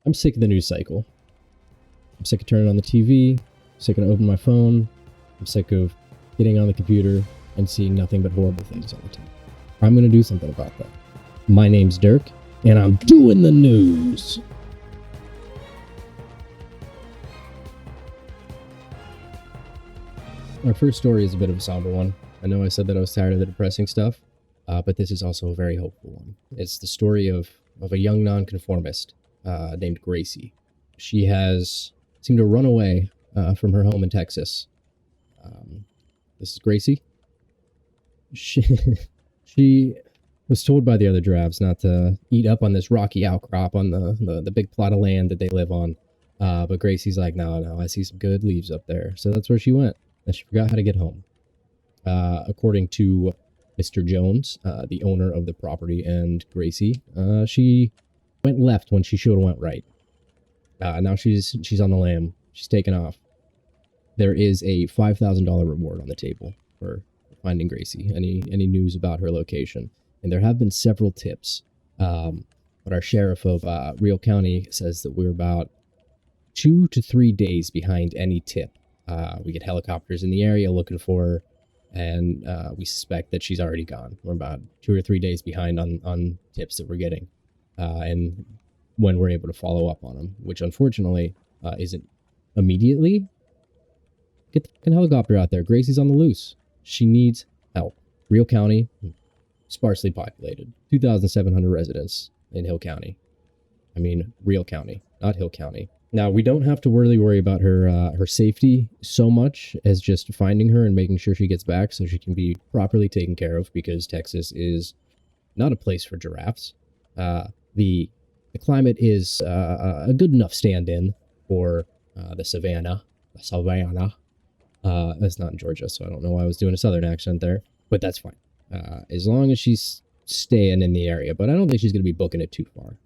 I'm sick of the news cycle. I'm sick of turning on the TV. I'm sick of opening my phone. I'm sick of getting on the computer and seeing nothing but horrible things all the time. I'm going to do something about that. My name's Dirk, and I'm doing the news. Our first story is a bit of a somber one. I know I said that I was tired of the depressing stuff, but this is also a very hopeful one. It's the story of a young nonconformist named Gracie. She has seemed to run away from her home in Texas. This is Gracie. She was told by the other drabs not to eat up on this rocky outcrop on the big plot of land that they live on. But Gracie's like, no, I see some good leaves up there. So that's where she went. And she forgot how to get home. According to Mr. Jones, the owner of the property, and Gracie, she went left when she should have went right. Now she's on the lam. She's taken off. There is a $5,000 reward on the table for finding Gracie. Any news about her location? And there have been several tips. But our sheriff of Real County says that we're about 2 to 3 days behind any tip. We get helicopters in the area looking for her, and we suspect that she's already gone. We're about 2 or 3 days behind on tips that we're getting, and when we're able to follow up on them, which unfortunately isn't immediately. Get the fucking helicopter out there. Gracie's on the loose. She needs help. Real County, sparsely populated. 2,700 residents in Hill County. I mean, Real County, not Hill County. Now, we don't have to really worry about her safety so much as just finding her and making sure she gets back so she can be properly taken care of, because Texas is not a place for giraffes. The climate is a good enough stand-in for the savannah. That's not in Georgia, so I don't know why I was doing a southern accent there, but that's fine. As long as she's staying in the area, but I don't think she's going to be booking it too far.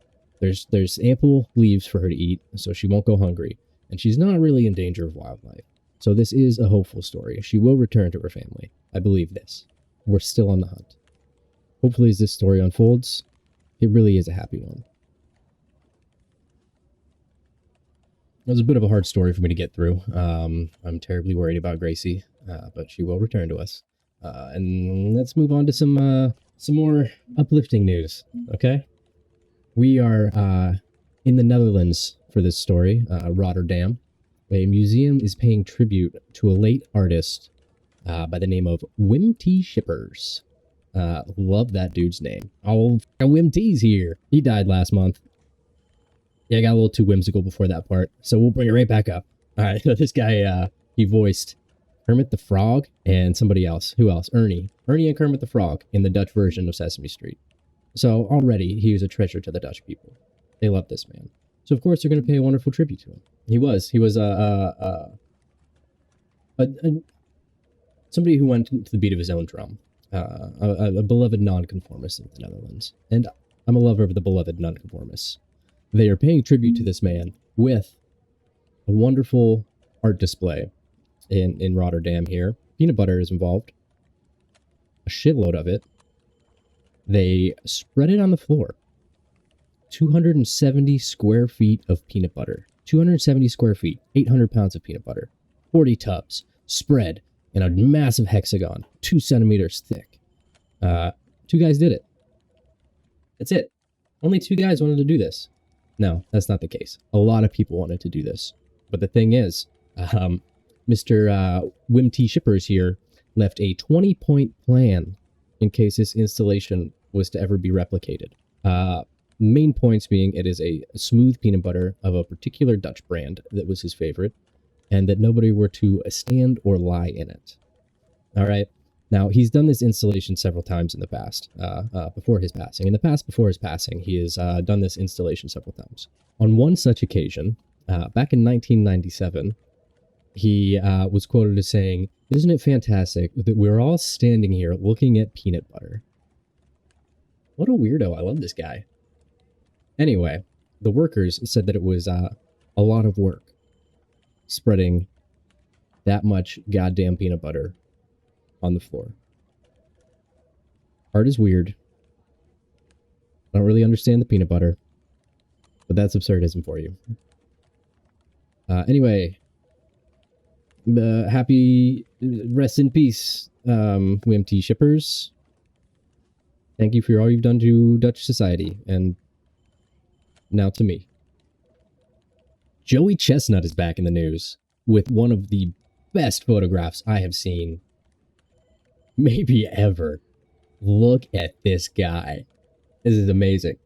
There's ample leaves for her to eat, so she won't go hungry, and she's not really in danger of wildlife. So this is a hopeful story. She will return to her family. I believe this. We're still on the hunt. Hopefully, as this story unfolds, it really is a happy one. It was a bit of a hard story for me to get through. I'm terribly worried about Gracie, but she will return to us. And let's move on to some more uplifting news, okay? We are in the Netherlands for this story, Rotterdam. A museum is paying tribute to a late artist by the name of Wim T. Schippers. Love that dude's name. Oh, Wim T's here. He died last month. Yeah, I got a little too whimsical before that part, so we'll bring it right back up. All right, so this guy, he voiced Kermit the Frog and somebody else. Who else? Ernie. Ernie and Kermit the Frog in the Dutch version of Sesame Street. So already he was a treasure to the Dutch people. They love this man. So of course they're going to pay a wonderful tribute to him. He was somebody who went to the beat of his own drum. A beloved nonconformist in the Netherlands. And I'm a lover of the beloved nonconformists. They are paying tribute to this man with a wonderful art display in Rotterdam here. Peanut butter is involved. A shitload of it. They spread it on the floor. 270 square feet of peanut butter. 270 square feet. 800 pounds of peanut butter. 40 tubs. Spread in a massive hexagon. 2 centimeters thick. 2 guys did it. That's it. Only 2 guys wanted to do this. No, that's not the case. A lot of people wanted to do this. But the thing is, Mr. Wim T. Schippers here left a 20-point plan in case this installation was to ever be replicated. Main points being it is a smooth peanut butter of a particular Dutch brand that was his favorite, and that nobody were to stand or lie in it. All right. Now, he's done this installation several times in the past, before his passing. In the past, before his passing, he has done this installation several times. On one such occasion, back in 1997, he was quoted as saying, "Isn't it fantastic that we're all standing here looking at peanut butter?" What a weirdo. I love this guy. Anyway, the workers said that it was a lot of work spreading that much goddamn peanut butter on the floor. Art is weird. I don't really understand the peanut butter. But that's absurdism for you. Anyway, happy rest in peace, WMT shippers. Thank you for all you've done to Dutch society, and now to me. Joey Chestnut is back in the news with one of the best photographs I have seen maybe ever. Look at this guy. This is amazing.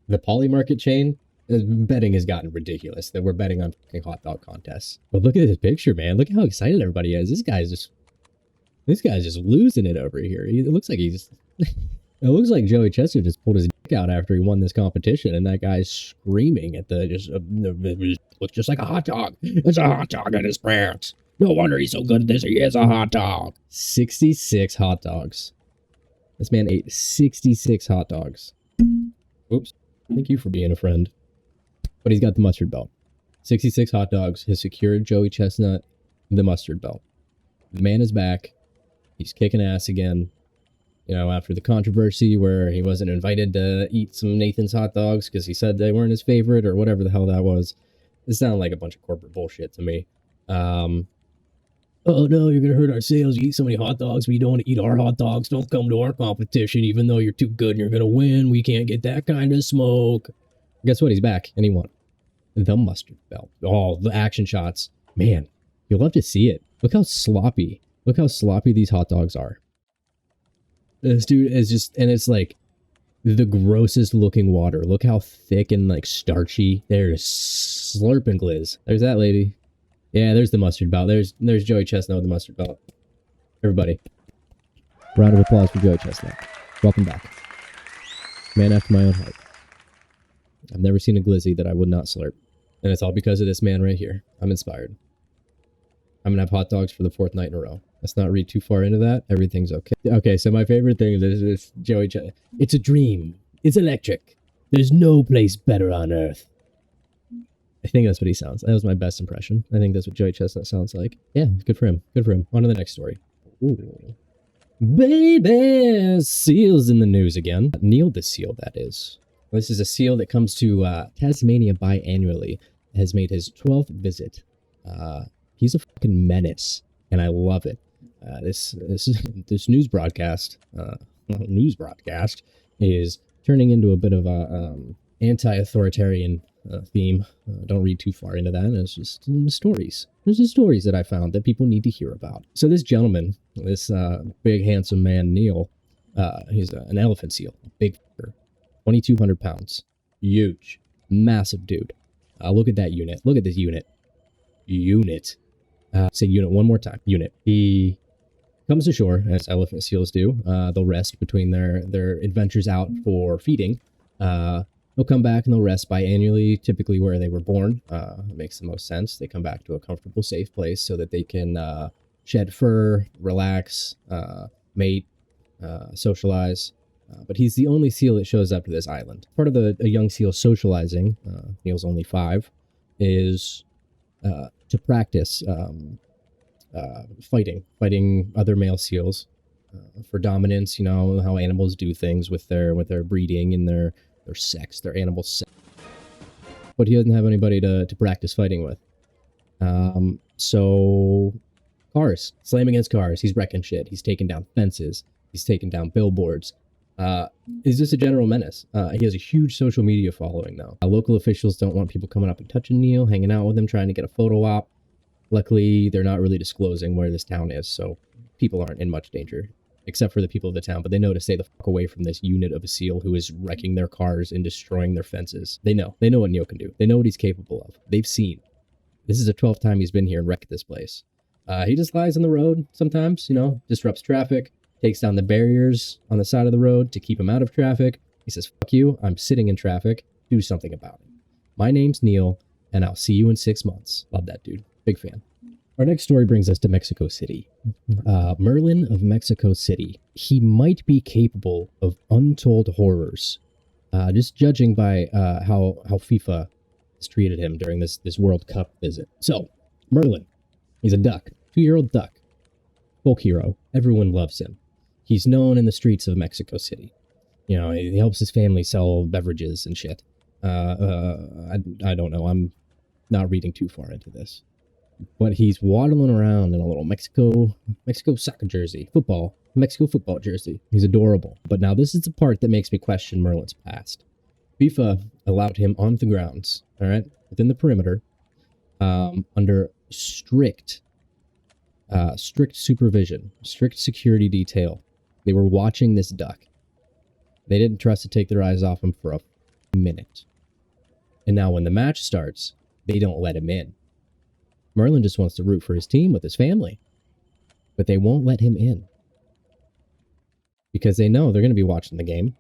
The Poly Market chain, betting has gotten ridiculous that we're betting on fucking hot dog contests. But look at this picture, man. Look at how excited everybody is. This guy's just losing it over here. It looks like it looks like Joey Chester just pulled his dick out after he won this competition, and that guy's screaming at looks just like a hot dog. It's a hot dog in his pants. No wonder he's so good at this. He is a hot dog. 66 hot dogs. This man ate 66 hot dogs. Oops. Thank you for being a friend. But he's got the mustard belt. 66 hot dogs has secured Joey Chestnut the mustard belt. The man is back. He's kicking ass again. You know, after the controversy where he wasn't invited to eat some Nathan's hot dogs because he said they weren't his favorite or whatever the hell that was. It sounded like a bunch of corporate bullshit to me. Oh no, you're going to hurt our sales. You eat so many hot dogs, but you don't want to eat our hot dogs. Don't come to our competition, even though you're too good and you're going to win. We can't get that kind of smoke. Guess what? He's back, and he won. The mustard belt. Oh, the action shots. Man, you'll love to see it. Look how sloppy these hot dogs are. This dude is just, and it's like the grossest looking water. Look how thick and like starchy. There's slurping glizz. There's that lady. Yeah, there's the mustard belt. There's Joey Chestnut with the mustard belt. Everybody, round of applause for Joey Chestnut. Welcome back. Man after my own heart. I've never seen a glizzy that I would not slurp. And it's all because of this man right here. I'm inspired. I'm going to have hot dogs for the 4th night in a row. Let's not read too far into that. Everything's okay. Okay, so my favorite thing is Joey Chestnut. It's a dream. It's electric. There's no place better on earth. I think that's what he sounds. That was my best impression. I think that's what Joey Chestnut sounds like. Yeah, good for him. Good for him. On to the next story. Ooh. Baby! Seals in the news again. Neil the seal, that is. This is a seal that comes to Tasmania biannually. Has made his 12th visit. He's a fucking menace, and I love it. This news broadcast is turning into a bit of a anti-authoritarian theme. Don't read too far into that. It's just stories. There's just stories that I found that people need to hear about. So this gentleman, this big handsome man, Neil, he's an elephant seal, big fucker, 2,200 pounds, huge, massive dude. Look at that unit. Look at this unit. Say unit one more time. Unit. He comes ashore, as elephant seals do. They'll rest between their adventures out for feeding. They'll come back and they'll rest biannually, typically where they were born. It makes the most sense. They come back to a comfortable, safe place so that they can shed fur, relax, mate, socialize. But he's the only seal that shows up to this island. Part of a young seal socializing, Neil's only 5, is to practice fighting other male seals for dominance. You know how animals do things with their breeding and their sex, their animal sex. But he doesn't have anybody to practice fighting with. So cars, slam against cars. He's wrecking shit. He's taking down fences. He's taking down billboards. He's just a general menace. He has a huge social media following, though. Local officials don't want people coming up and touching Neil, hanging out with him, trying to get a photo op. Luckily, they're not really disclosing where this town is, so people aren't in much danger, except for the people of the town. But they know to stay the fuck away from this unit of a seal who is wrecking their cars and destroying their fences. They know what Neil can do. They know what he's capable of. They've seen. This is the 12th time he's been here and wrecked this place. He just lies on the road sometimes, disrupts traffic, takes down the barriers on the side of the road to keep him out of traffic. He says, fuck you, I'm sitting in traffic. Do something about it. My name's Neil, and I'll see you in 6 months. Love that dude. Big fan. Our next story brings us to Mexico City. Merlin of Mexico City. He might be capable of untold horrors. Just judging by how FIFA has treated him during this World Cup visit. So, Merlin, he's a duck. 2-year-old duck. Folk hero. Everyone loves him. He's known in the streets of Mexico City. He helps his family sell beverages and shit. I don't know. I'm not reading too far into this. But he's waddling around in a little Mexico soccer jersey, Mexico football jersey. He's adorable. But now this is the part that makes me question Merlin's past. FIFA allowed him on the grounds, all right, within the perimeter, under strict supervision, strict security detail. They were watching this duck. They didn't trust to take their eyes off him for a minute. And now when the match starts, they don't let him in. Merlin just wants to root for his team with his family. But they won't let him in. Because they know they're going to be watching the game.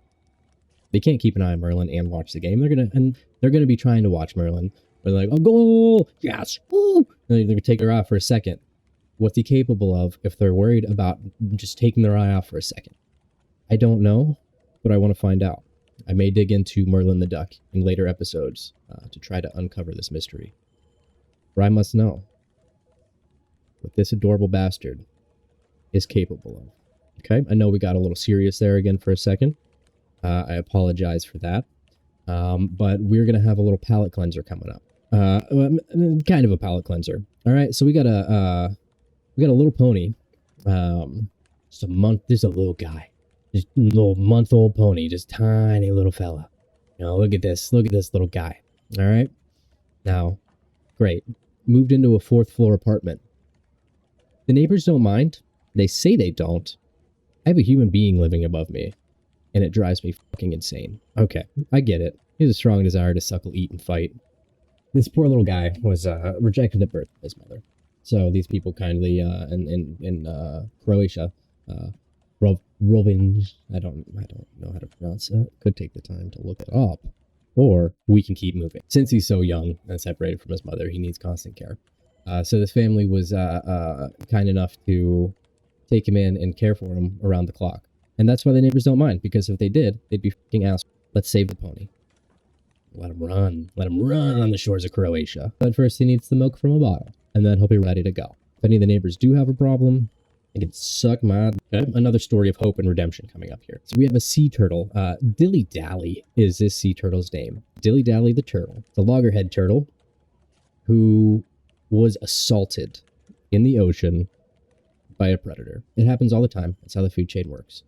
They can't keep an eye on Merlin and watch the game. They're going to be trying to watch Merlin. They're like, oh, goal! Yes! Woo! And they're going to take their eye off for a second. What's he capable of if they're worried about just taking their eye off for a second? I don't know, but I want to find out. I may dig into Merlin the Duck in later episodes to try to uncover this mystery. For I must know what this adorable bastard is capable of. Okay, I know we got a little serious there again for a second. I apologize for that. But we're going to have a little palate cleanser coming up. Kind of a palate cleanser. All right, so we got a little pony. Just a little guy. Just a little month-old pony, just tiny little fella. You know, look at this little guy. All right, now, great. Moved into a 4th floor apartment. The neighbors don't mind. They say they don't. I have a human being living above me, and it drives me fucking insane. Okay, I get it. He has a strong desire to suckle, eat, and fight. This poor little guy was rejected at birth by his mother. So these people kindly in Croatia, Rovin, I don't know how to pronounce it. Could take the time to look it up, or we can keep moving. Since he's so young and separated from his mother, he needs constant care. So this family was kind enough to take him in and care for him around the clock. And that's why the neighbors don't mind, because if they did, they'd be fucking assholes. Let's save the pony. Let him run. Let him run on the shores of Croatia. But first he needs the milk from a bottle, and then he'll be ready to go. If any of the neighbors do have a problem, they can suck my... Okay. Another story of hope and redemption coming up here. So we have a sea turtle. Dilly Dally is this sea turtle's name. Dilly Dally the turtle. The loggerhead turtle who was assaulted in the ocean by a predator. It happens all the time. That's how the food chain works.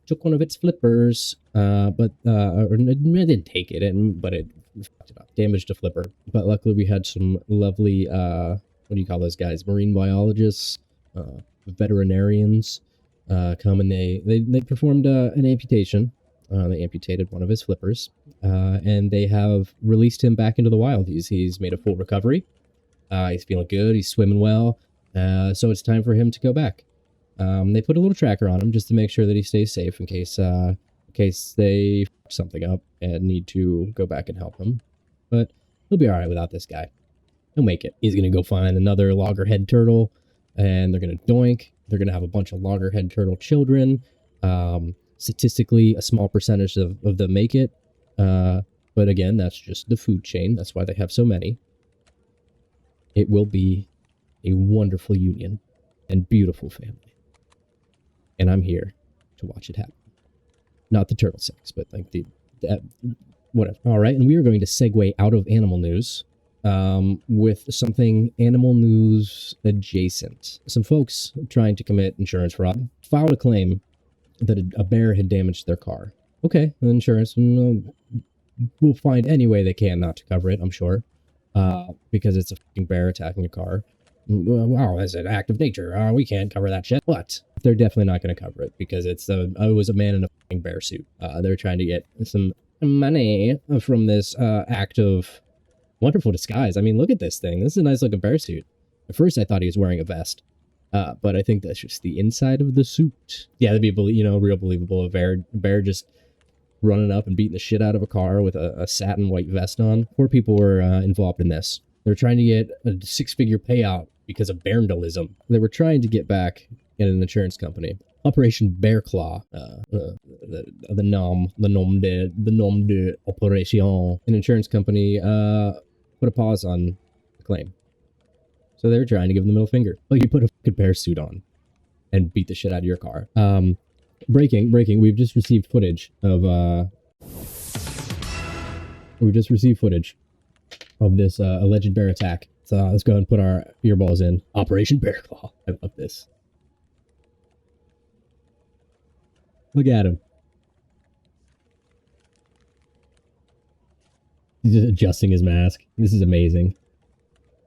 Took one of its flippers, but it didn't take it, but it fucked it up. Damaged a flipper. But luckily we had some lovely, what do you call those guys? Marine biologists, veterinarians, come and they performed an amputation. They amputated one of his flippers, and they have released him back into the wild. He's made a full recovery. He's feeling good. He's swimming well. So it's time for him to go back. They put a little tracker on him just to make sure that he stays safe in case they fuck something up and need to go back and help him. But he'll be all right without this guy. He'll make it. He's going to go find another loggerhead turtle, and they're going to doink. They're going to have a bunch of loggerhead turtle children. Statistically, a small percentage of them make it. But again, that's just the food chain. That's why they have so many. It will be a wonderful union and beautiful family. And I'm here to watch it happen. Not the turtle sex, but like whatever. All right, and we are going to segue out of animal news with something animal news adjacent. Some folks trying to commit insurance fraud filed a claim that a bear had damaged their car. Okay, the insurance will find any way they can not to cover it, I'm sure, because it's a fucking bear attacking a car. Wow, that's an act of nature. We can't cover that shit. But they're definitely not going to cover it because it was a man in a fucking bear suit. They're trying to get some money from this act of wonderful disguise. I mean, look at this thing. This is a nice looking bear suit. At first, I thought he was wearing a vest, but I think that's just the inside of the suit. Yeah, that'd be real believable. A bear just running up and beating the shit out of a car with a satin white vest on. 4 people were involved in this. They're trying to get a 6-figure payout because of bearndalism. They were trying to get back in an insurance company. Operation Bear Claw, the nom de Operation. An insurance company put a pause on the claim. So they were trying to give them the middle finger. Oh, you put a fucking bear suit on and beat the shit out of your car. Breaking. We've just received footage of We just received footage of this alleged bear attack. So let's go ahead and put our earballs in. Operation Bear Claw. I love this. Look at him. He's just adjusting his mask. This is amazing.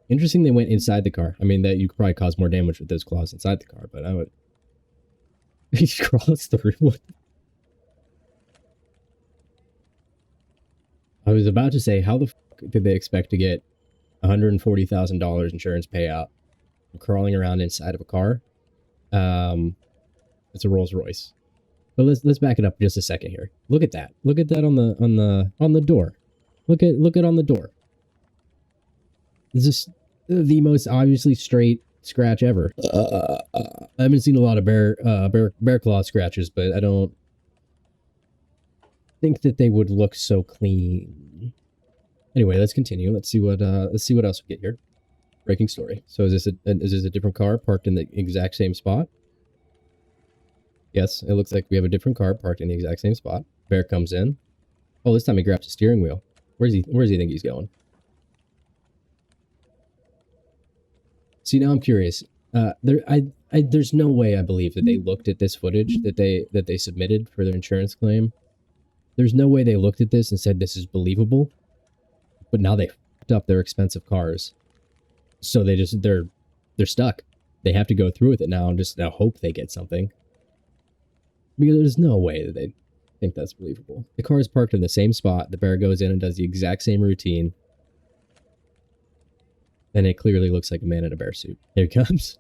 Interesting they went inside the car. I mean, that you could probably cause more damage with those claws inside the car, but I would... He crawls through. I was about to say, how the fuck did they expect to get $140,000 insurance payout from crawling around inside of a car? It's a Rolls Royce. But let's back it up just a second here. Look at that. Look at that on the door. Look at on the door. This is the most obviously straight scratch ever. I haven't seen a lot of bear claw scratches, but I don't think that they would look so clean. Anyway, let's continue. Let's see what else we get here. Breaking story. So is this a different car parked in the exact same spot? Yes, it looks like we have a different car parked in the exact same spot. Bear comes in. Oh, this time he grabs the steering wheel. Where's he think he's going? See, now I'm curious. There's no way I believe that they looked at this footage that they submitted for their insurance claim. There's no way they looked at this and said this is believable. But now they fucked up their expensive cars. So they're stuck. They have to go through with it now and just now hope they get something. Because there's no way that they think that's believable. The car is parked in the same spot. The bear goes in and does the exact same routine. And it clearly looks like a man in a bear suit. Here he comes.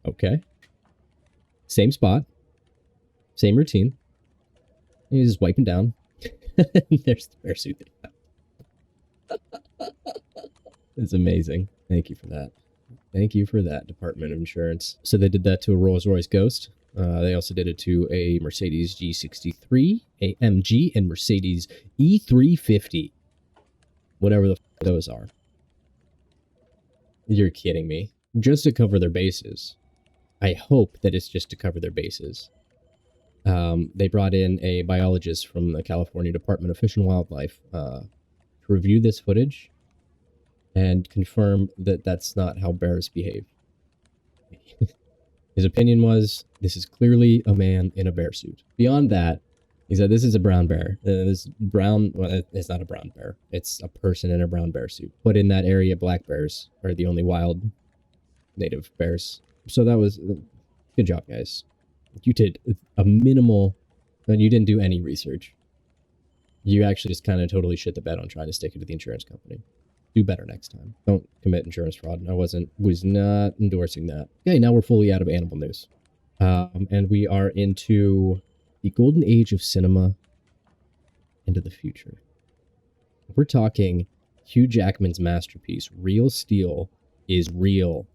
Okay. Same spot. Same routine. He's just wiping down. There's the bear suit. It's amazing. Thank you for that. Thank you for that, Department of Insurance. So they did that to a Rolls-Royce Ghost. They also did it to a Mercedes G63, AMG, and Mercedes E350. Whatever the f those are. You're kidding me. Just to cover their bases. I hope that it's just to cover their bases. They brought in a biologist from the California Department of Fish and Wildlife to review this footage and confirm that that's not how bears behave. His opinion was, this is clearly a man in a bear suit. Beyond that, he said this is a brown bear. This brown, well, it's not a brown bear. It's a person in a brown bear suit. But in that area, black bears are the only wild native bears. So that was, good job, guys. You did a minimal, you didn't do any research. You actually just kind of totally shit the bed on trying to stick it to the insurance company. Do better next time. Don't commit insurance fraud. I was not endorsing that. Okay, now we're fully out of animal news. And we are into the golden age of cinema into the future. We're talking Hugh Jackman's masterpiece, Real Steel, is real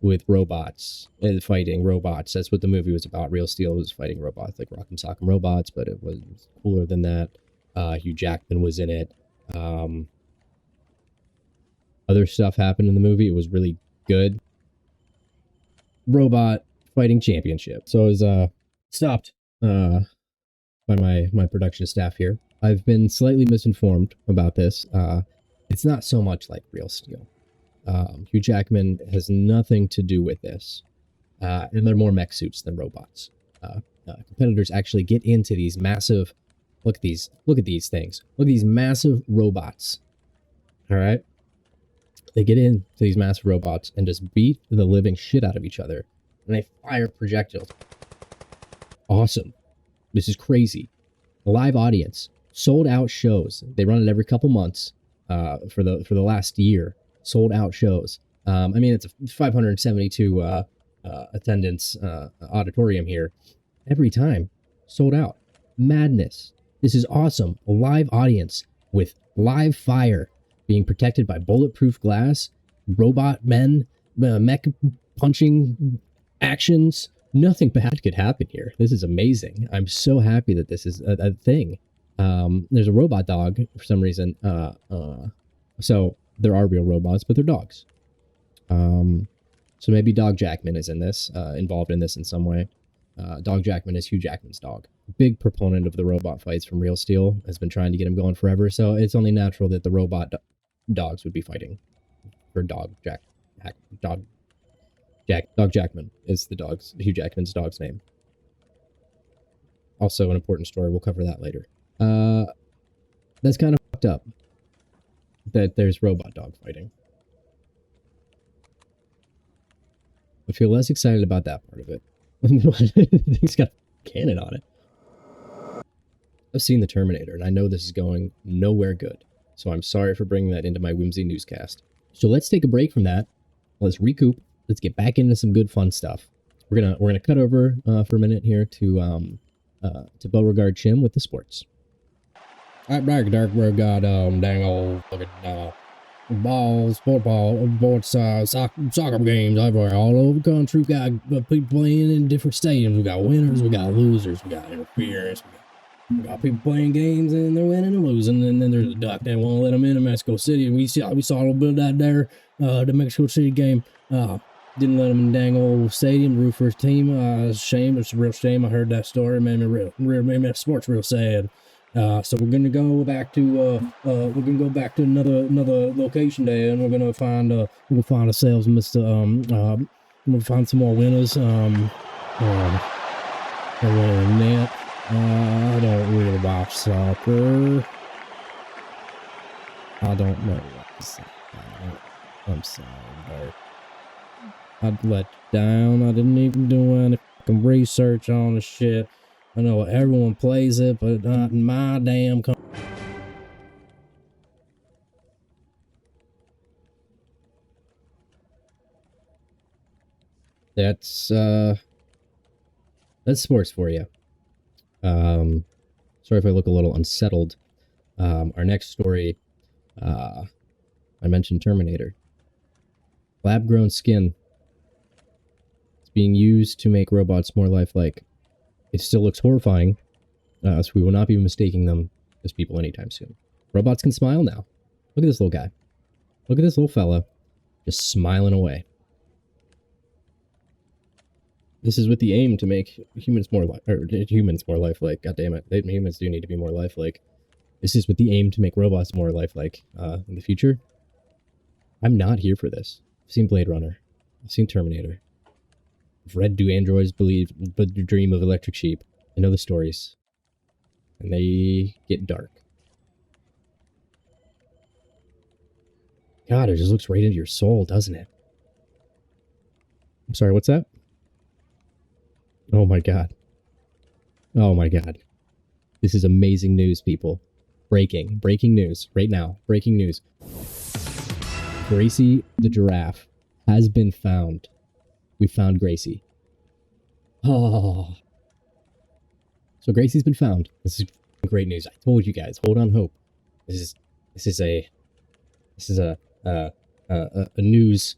with robots and fighting robots. That's what the movie was about. Real Steel was fighting robots, like Rock'em Sock'em Robots, but it was cooler than that. Hugh Jackman was in it. Other stuff happened in the movie. It was really good. Robot fighting championship. So I was stopped by my production staff here. I've been slightly misinformed about this. It's not so much like Real Steel. Hugh Jackman has nothing to do with this. And they're more mech suits than robots. Competitors actually get into these massive, look at these things. Look at these massive robots. All right. They get into these massive robots and just beat the living shit out of each other. And they fire projectiles. Awesome. This is crazy. A live audience. Sold out shows. They run it every couple months for the last year. Sold out shows. I mean, it's a 572 attendance auditorium here. Every time. Sold out. Madness. This is awesome. A live audience with live fire being protected by bulletproof glass, robot men, mech punching actions. Nothing bad could happen here. This is amazing. I'm so happy that this is a thing. There's a robot dog for some reason. So there are real robots, but they're dogs. So maybe Dog Jackman is in this, involved in this in some way. Dog Jackman is Hugh Jackman's dog. Big proponent of the robot fights from Real Steel, has been trying to get him going forever. So it's only natural that the robot dogs would be fighting for Dog Jackman is Hugh Jackman's dog's name. Also an important story. We'll cover that later. That's kind of fucked up that there's robot dog fighting. I feel less excited about that part of it. He's got a cannon on it. I've seen The Terminator, and I know this is going nowhere good. So I'm sorry for bringing that into my whimsy newscast. So let's take a break from that. Let's recoup. Let's get back into some good fun stuff. We're gonna cut over for a minute here to Beauregard Chim with the sports. All right, Dark, we got dang old fucking balls, football, sports, soccer games everywhere, all over the country. We got people playing in different stadiums. We got winners, we got losers, we got interference. We got people playing games and they're winning and losing. And then there's a duck that won't let them in Mexico City. And we saw a little bit of that there, the Mexico City game. Didn't let them in the dang old stadium, root for his team. Shame. It's a real shame. I heard that story. It made me sports real sad. So we're gonna go back to another location there, and we're gonna find ourselves we'll find some more winners. Net. I don't really watch soccer. I don't know what to say. I'm sorry, Bert. I'd let you down. I didn't even do any fucking research on the shit. I know everyone plays it, but not in my damn country. That's sports for you. Sorry if I look a little unsettled. Our next story, I mentioned Terminator. Lab-grown skin. It's being used to make robots more lifelike. It still looks horrifying, so we will not be mistaking them as people anytime soon. Robots can smile now. Look at this little guy. Look at this little fella, just smiling away. This is with the aim to make humans more lifelike. God damn it, humans do need to be more lifelike. This is with the aim to make robots more lifelike in the future. I'm not here for this. I've seen Blade Runner. I've seen Terminator. I've read Do Androids Dream of Electric Sheep? I know the stories. And they get dark. God, it just looks right into your soul, doesn't it? I'm sorry, what's that? Oh my god. Oh my god. This is amazing news, people. Breaking news right now. Breaking news. Gracie the giraffe has been found. We found Gracie. Oh. So Gracie's been found. This is great news. I told you guys. Hold on, hope. This is a news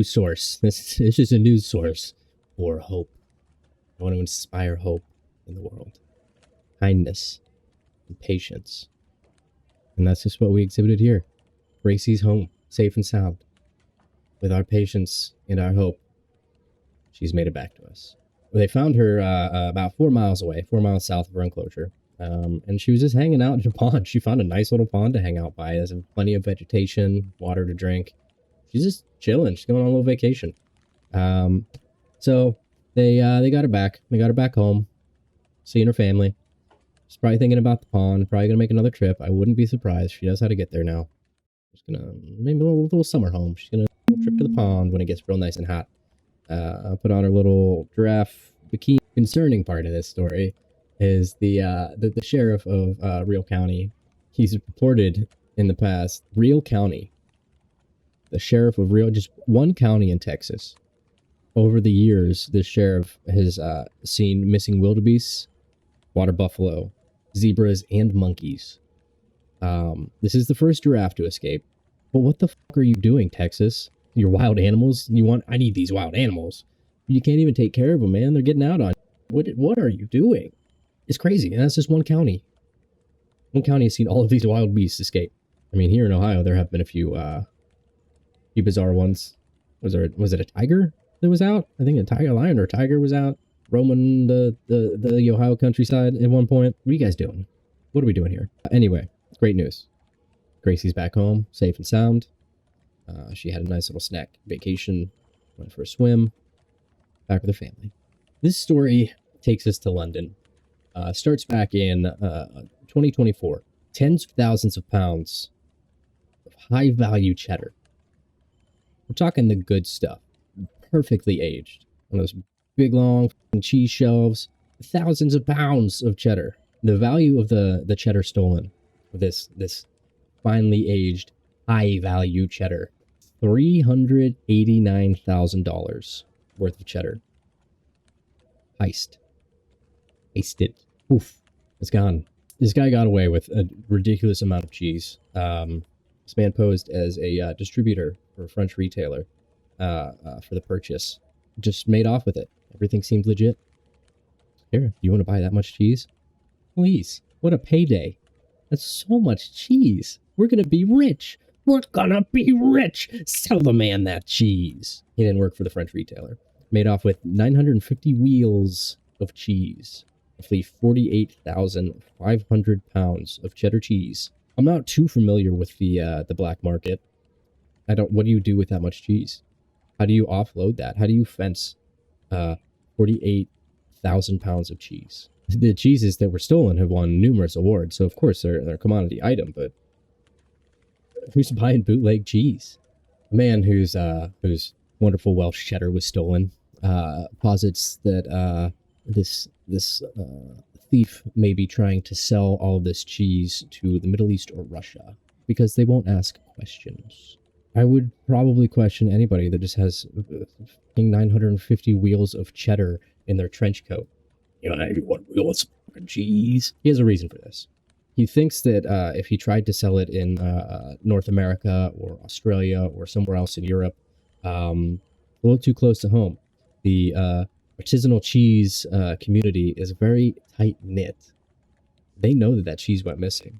source. This is a news source for hope. I want to inspire hope in the world. Kindness and patience. And that's just what we exhibited here. Gracie's home, safe and sound. With our patience and our hope, she's made it back to us. They found her about 4 miles away, 4 miles south of her enclosure. And she was just hanging out in a pond. She found a nice little pond to hang out by. There's plenty of vegetation, water to drink. She's just chilling. She's going on a little vacation. So they got her back. They got her back home, seeing her family. She's probably thinking about the pond. Probably gonna make another trip. I wouldn't be surprised. She knows how to get there now. She's gonna maybe a little summer home. She's gonna trip to the pond when it gets real nice and hot. Put on her little giraffe bikini. Concerning part of this story is the sheriff of Real County. He's reported in the past. Real County, the sheriff of Real, just one county in Texas. Over the years, this sheriff has seen missing wildebeests, water buffalo, zebras, and monkeys. This is the first giraffe to escape. But what the fuck are you doing, Texas? Your wild animals? I need these wild animals. You can't even take care of them, man. They're getting out on you. What are you doing? It's crazy. And that's just one county. One county has seen all of these wild beasts escape. I mean, here in Ohio, there have been a few bizarre ones. Was it a tiger that was out? I think a lion or a tiger was out. roaming the Ohio countryside at one point. What are you guys doing? What are we doing here? Anyway, great news. Gracie's back home, safe and sound. She had a nice little snack vacation, went for a swim, back with her family. This story takes us to London. Starts back in 2024. Tens of thousands of pounds of high-value cheddar. We're talking the good stuff. Perfectly aged. On those big, long cheese shelves. Thousands of pounds of cheddar. The value of the cheddar stolen. This finely aged, high-value cheddar. $389,000 worth of cheddar. Heisted. Oof. It's gone. This guy got away with a ridiculous amount of cheese. This man posed as a distributor for a French retailer for the purchase. Just made off with it. Everything seemed legit. Here, you want to buy that much cheese? Please. What a payday. That's so much cheese. We're going to be rich. We're gonna be rich. Sell the man that cheese. He didn't work for the French retailer. Made off with 950 wheels of cheese. Roughly 48,500 pounds of cheddar cheese. I'm not too familiar with the black market. What do you do with that much cheese? How do you offload that? How do you fence 48,000 pounds of cheese? The cheeses that were stolen have won numerous awards, so of course they're a commodity item, but who's buying bootleg cheese? A man whose wonderful Welsh cheddar was stolen posits that this thief may be trying to sell all this cheese to the Middle East or Russia because they won't ask questions. I would probably question anybody that just has 950 wheels of cheddar in their trench coat. You know, everyone wants fucking cheese. He has a reason for this. He thinks that if he tried to sell it in North America or Australia or somewhere else in Europe, a little too close to home. The artisanal cheese community is very tight knit. They know that cheese went missing,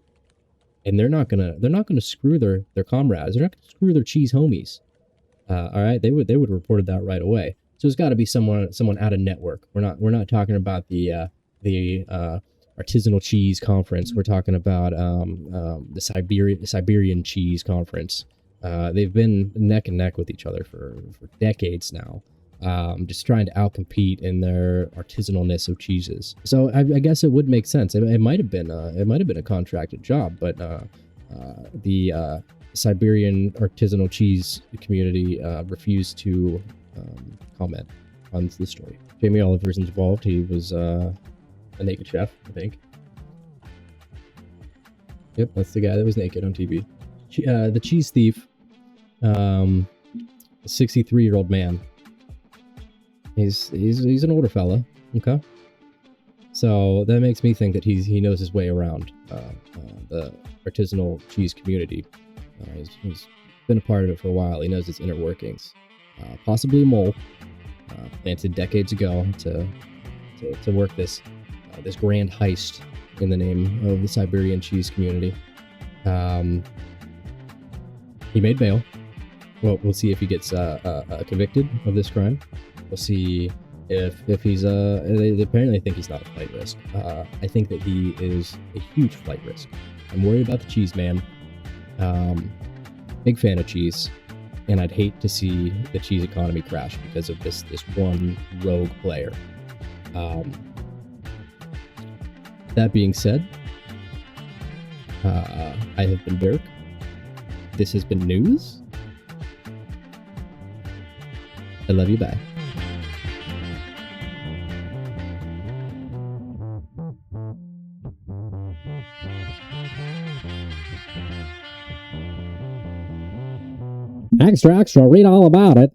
and they're not gonna screw their comrades. They're not gonna screw their cheese homies. All right, they would have reported that right away. So it's got to be someone out of network. We're not talking about the artisanal cheese conference. We're talking about the Siberian cheese conference. They've been neck and neck with each other for decades now, just trying to outcompete in their artisanalness of cheeses. So I guess it would make sense. It might have been a contracted job, but the Siberian artisanal cheese community refused to comment on the story. Jamie Oliver's involved. He was a naked chef, I think. Yep, that's the guy that was naked on TV. The cheese thief, a 63-year-old man. He's an older fella. Okay, so that makes me think that he knows his way around the artisanal cheese community. He's been a part of it for a while. He knows its inner workings. Possibly a mole planted decades ago to work this grand heist in the name of the Siberian cheese community. He made bail. Well, we'll see if he gets convicted of this crime. We'll see if he's they apparently think he's not a flight risk. I think that he is a huge flight risk. I'm worried about the cheese man. Big fan of cheese. And I'd hate to see the cheese economy crash because of this one rogue player. That being said, I have been Dirk. This has been news. I love you. Bye. Extra, extra, read all about it.